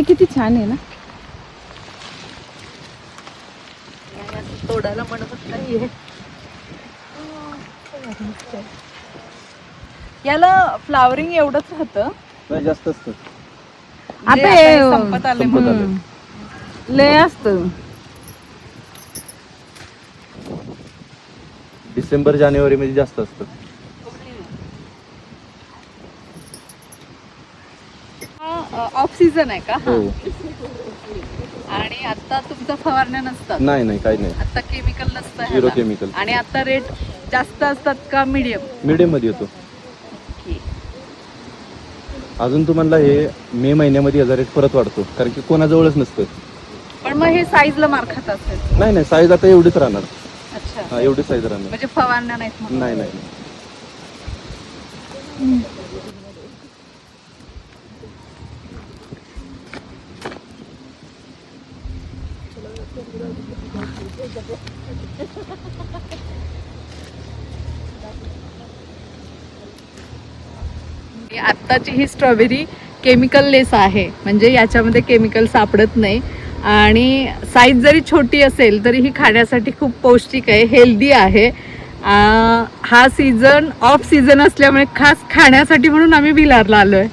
किती छान आहे ना. तोडायला म्हणत नाहीये. याला फ्लावरिंग एवढंच राहतं. नाही जास्त असतं. आता हे हे संपत आले म्हणून. लय असतं. डिसेंबर जानेवारी मध्ये जास्त असतं. ऑफ सीझन आहे का? हो. आणि आता तुमचा फवारण्या नसतात? नाही नाही काही नाही. आता केमिकल नसतं झिरो ह्याला. केमिकल. आणि आता रेट जास्त असतात का मीडियम? मीडियम मध्ये येतो. अजून तुम्हाला हे मे महिन्यामध्ये याचा रेट परत वाढतो कारण की कोणाजवळच नसतं. पण मग हे साईजला मार खात असेल? नाही नाही साईज आता एवढीच राहणार. अच्छा. हा एवढी साईज राहणार. म्हणजे फवारण्या नाहीत म्हणून? नाही नाही. आत्ताची ही स्ट्रॉबेरी केमिकल लेस आहे, म्हणजे याच्यामध्ये केमिकल सापडत नाही आणि साईज जरी छोटी असेल तरी ही खाण्यासाठी खूप पौष्टिक आहे, हेल्दी आहे. हा सीझन ऑफ सीझन असल्यामुळे खास खाण्यासाठी म्हणून आम्ही भिलारला आलोय.